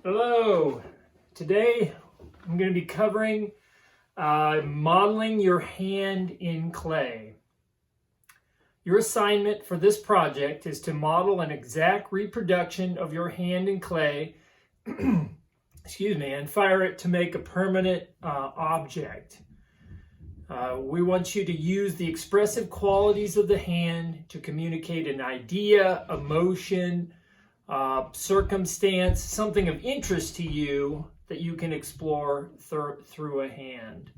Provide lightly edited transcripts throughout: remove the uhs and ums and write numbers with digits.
Hello. Today I'm going to be covering modeling your hand in clay. Your assignment for this project is to model an exact reproduction of your hand in clay excuse me, and fire it to make a permanent object. We want you to use the expressive qualities of the hand to communicate an idea, emotion, circumstance, something of interest to you that you can explore through a hand.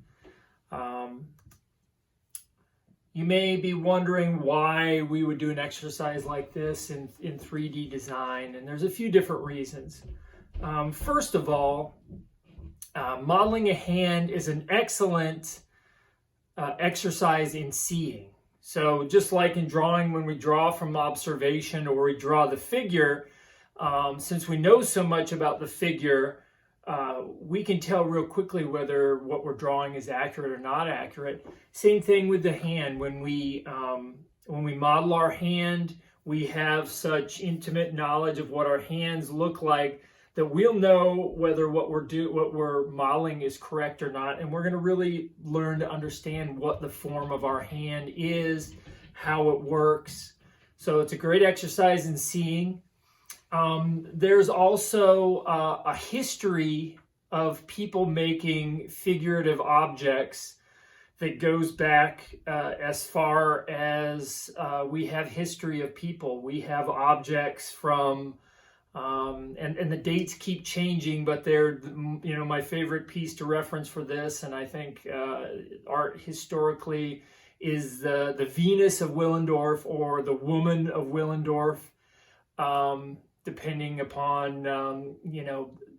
You may be wondering why we would do an exercise like this in 3D design, and there's a few different reasons. First of all, modeling a hand is an excellent exercise in seeing. So just like in drawing, when we draw from observation or we draw the figure, since we know so much about the figure, we can tell real quickly whether what we're drawing is accurate or not accurate. Same thing with the hand. When we model our hand, we have such intimate knowledge of what our hands look like that we'll know whether what we're modeling is correct or not, and we're going to really learn to understand what the form of our hand is, how it works. So it's a great exercise in seeing. There's also a history of people making figurative objects that goes back as far as we have history of people. We have objects from and the dates keep changing, but they're, my favorite piece to reference for this, and I think art historically, is the Venus of Willendorf or the Woman of Willendorf, depending upon,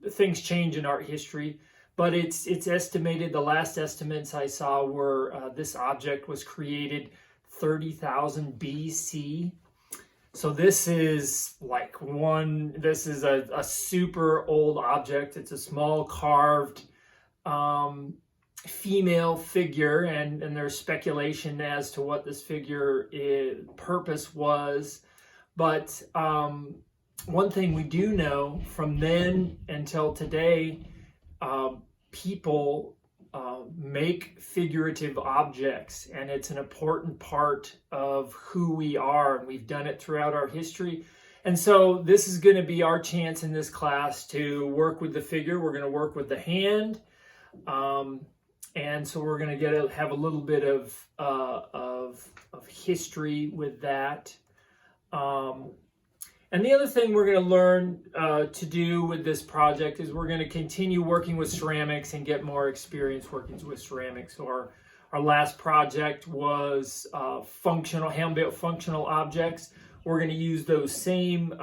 things change in art history. But it's estimated, the last estimates I saw were this object was created 30,000 BC. So this is a super old object. It's a small carved female figure, and there's speculation as to what this figure purpose was. But one thing we do know from then until today, people make figurative objects, and it's an important part of who we are, and we've done it throughout our history. And so this is going to be our chance in this class to work with the figure. We're going to work with the hand, and so we're going to have a little bit of history with that. And the other thing we're going to learn to do with this project is we're going to continue working with ceramics and get more experience working with ceramics. Our last project was hand-built functional objects. We're going to use those same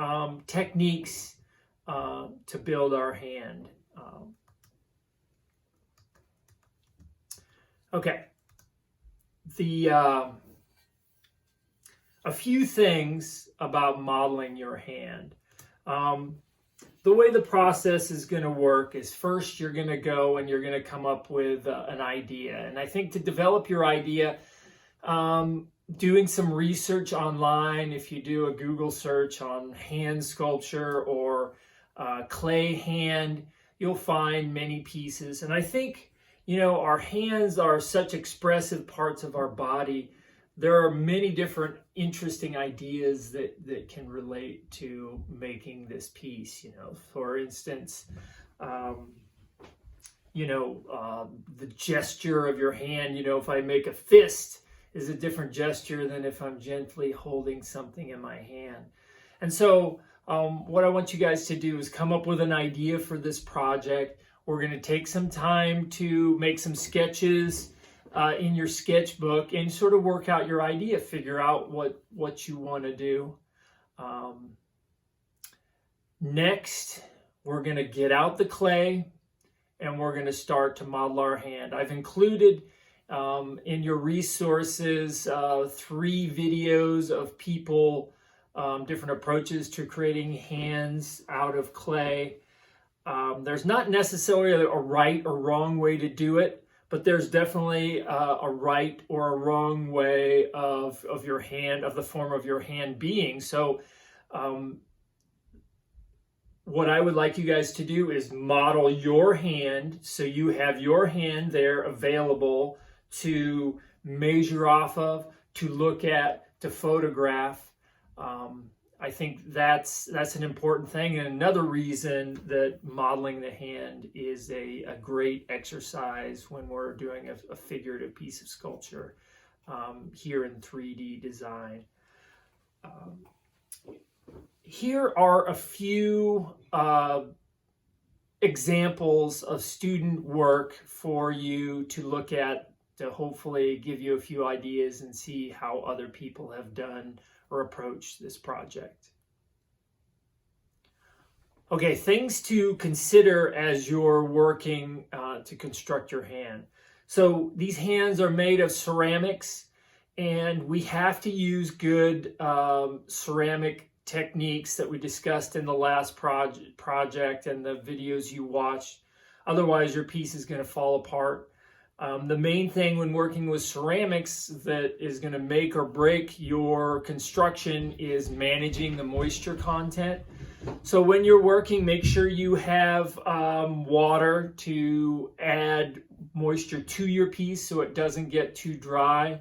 techniques to build our hand. Okay. A few things about modeling your hand. The way the process is going to work is, first you're going to go and you're going to come up with an idea. And I think to develop your idea, doing some research online, if you do a Google search on hand sculpture or clay hand, you'll find many pieces. And I think, our hands are such expressive parts of our body. There are many different interesting ideas that can relate to making this piece. For instance, the gesture of your hand, if I make a fist, is a different gesture than if I'm gently holding something in my hand. And so what I want you guys to do is come up with an idea for this project. We're going to take some time to make some sketches in your sketchbook and sort of work out your idea, figure out what you want to do. Next, we're going to get out the clay and we're going to start to model our hand. I've included in your resources 3 videos of people, different approaches to creating hands out of clay. There's not necessarily a right or wrong way to do it, but there's definitely a right or a wrong way of your hand, of the form of your hand being. So what I would like you guys to do is model your hand, so you have your hand there available to measure off of, to look at, to photograph. I think that's an important thing, and another reason that modeling the hand is a great exercise when we're doing a figurative piece of sculpture here in 3D design. Here are a few examples of student work for you to look at, to hopefully give you a few ideas and see how other people have done or approached this project. Okay, things to consider as you're working to construct your hand. So these hands are made of ceramics, and we have to use good ceramic techniques that we discussed in the last project and the videos you watched. Otherwise, your piece is going to fall apart. The main thing when working with ceramics that is going to make or break your construction is managing the moisture content. So when you're working, make sure you have water to add moisture to your piece so it doesn't get too dry.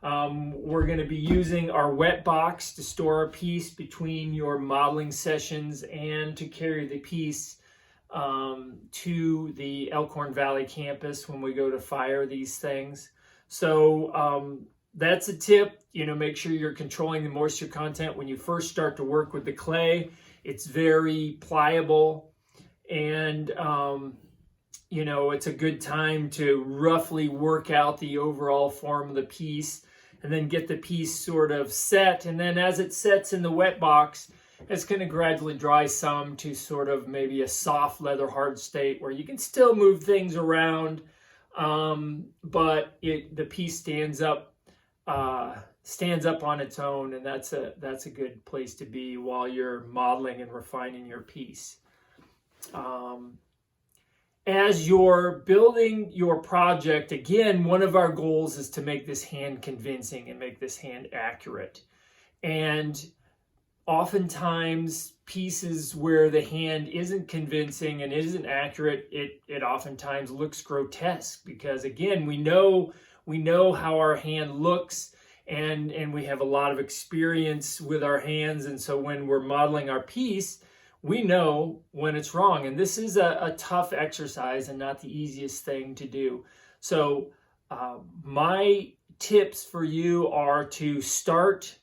We're going to be using our wet box to store our piece between your modeling sessions and to carry the piece to the Elkhorn Valley campus when we go to fire these things. So that's a tip. Make sure you're controlling the moisture content when you first start to work with the clay. It's very pliable, and it's a good time to roughly work out the overall form of the piece and then get the piece sort of set. And then as it sets in the wet box, it's going to gradually dry some to sort of maybe a soft leather hard state where you can still move things around, but the piece stands up on its own, and that's a good place to be while you're modeling and refining your piece. As you're building your project, again, one of our goals is to make this hand convincing and make this hand accurate. And oftentimes pieces where the hand isn't convincing and isn't accurate, it oftentimes looks grotesque, because again, we know how our hand looks, and we have a lot of experience with our hands, and so when we're modeling our piece, we know when it's wrong. And this is a tough exercise and not the easiest thing to do. So my tips for you are to start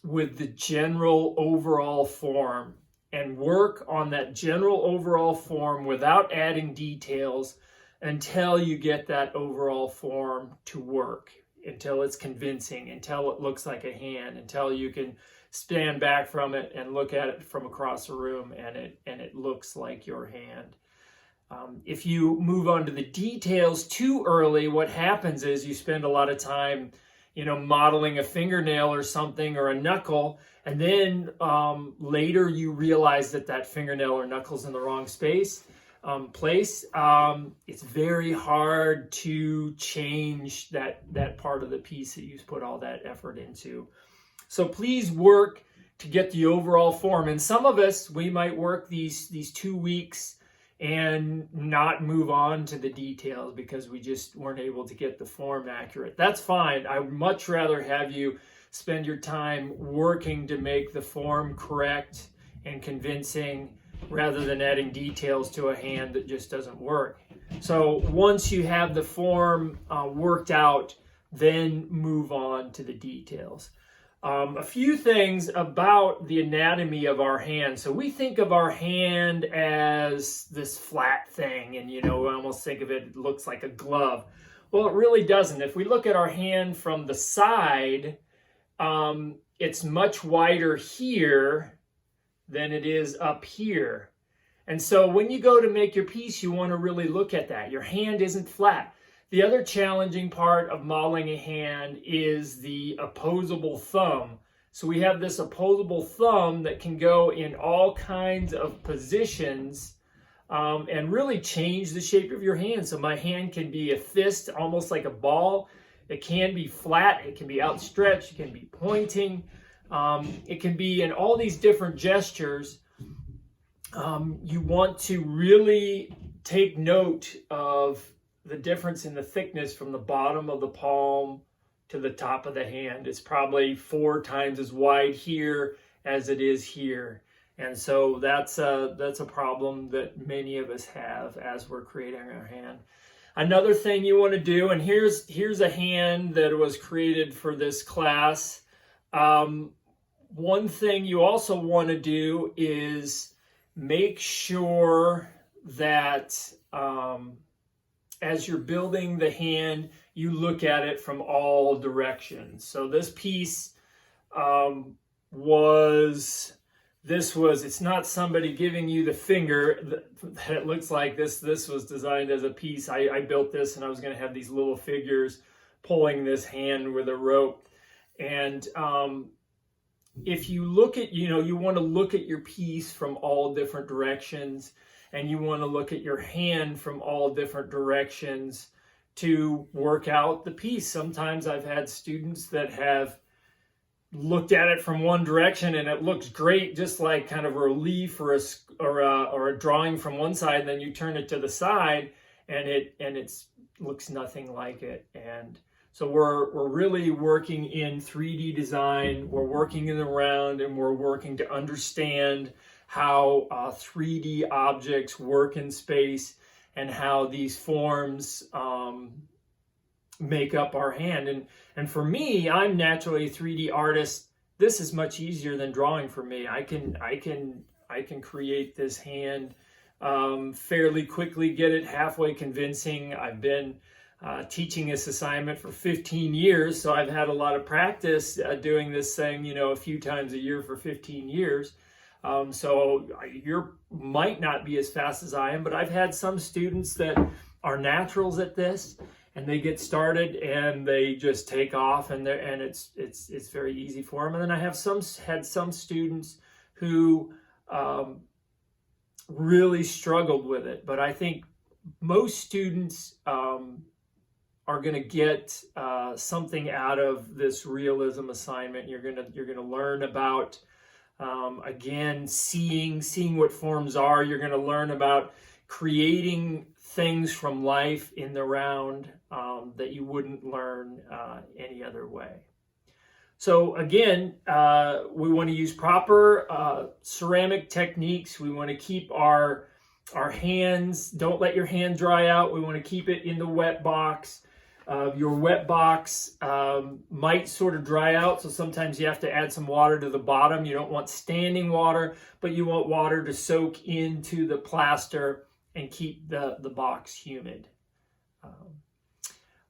with the general overall form and work on that general overall form without adding details until you get that overall form to work, until it's convincing, until it looks like a hand, until you can stand back from it and look at it from across the room and it looks like your hand. If you move on to the details too early, what happens is you spend a lot of time modeling a fingernail or something, or a knuckle, and then later you realize that fingernail or knuckle's in the wrong place. It's very hard to change that part of the piece that you've put all that effort into. So please work to get the overall form. And some of us, we might work these 2 weeks and not move on to the details because we just weren't able to get the form accurate. That's fine. I would much rather have you spend your time working to make the form correct and convincing rather than adding details to a hand that just doesn't work. So once you have the form worked out, then move on to the details. A few things about the anatomy of our hand. So we think of our hand as this flat thing, and we almost think of it looks like a glove. Well, it really doesn't. If we look at our hand from the side, it's much wider here than it is up here. And so when you go to make your piece, you want to really look at that. Your hand isn't flat. The other challenging part of modeling a hand is the opposable thumb. So we have this opposable thumb that can go in all kinds of positions and really change the shape of your hand. So my hand can be a fist, almost like a ball. It can be flat, it can be outstretched, it can be pointing. It can be in all these different gestures. you want to really take note of the difference in the thickness from the bottom of the palm to the top of the hand. It's probably 4 times as wide here as it is here. And so that's a problem that many of us have as we're creating our hand. Another thing you want to do, and here's a hand that was created for this class. One thing you also want to do is make sure that as you're building the hand, you look at it from all directions. So this piece it's not somebody giving you the finger that it looks like this was designed as a piece. I built this, and I was going to have these little figures pulling this hand with a rope. And if you look at, you want to look at your piece from all different directions, and you want to look at your hand from all different directions to work out the piece. Sometimes I've had students that have looked at it from one direction and it looks great, just like kind of a relief or a drawing from one side, and then you turn it to the side and it looks nothing like it. And so we're really working in 3D design. We're working in the round, and we're working to understand how 3D objects work in space and how these forms make up our hand. And for me, I'm naturally a 3D artist. This is much easier than drawing for me. I can create this hand fairly quickly, get it halfway convincing. I've been teaching this assignment for 15 years, so I've had a lot of practice doing this thing, a few times a year for 15 years. So you might not be as fast as I am, but I've had some students that are naturals at this, and they get started and they just take off, and it's very easy for them. And then I have had some students who really struggled with it, but I think most students are going to get something out of this realism assignment. You're going to learn about again, seeing what forms are. You're going to learn about creating things from life in the round that you wouldn't learn any other way. So again, we want to use proper ceramic techniques. We want to keep our hands, don't let your hand dry out. We want to keep it in the wet box. Your wet box might sort of dry out, so sometimes you have to add some water to the bottom. You don't want standing water, but you want water to soak into the plaster and keep the box humid.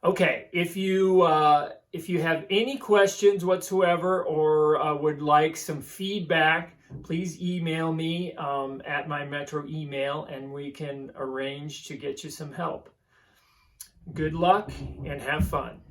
Okay, if you have any questions whatsoever, or would like some feedback, please email me at my Metro email, and we can arrange to get you some help. Good luck and have fun.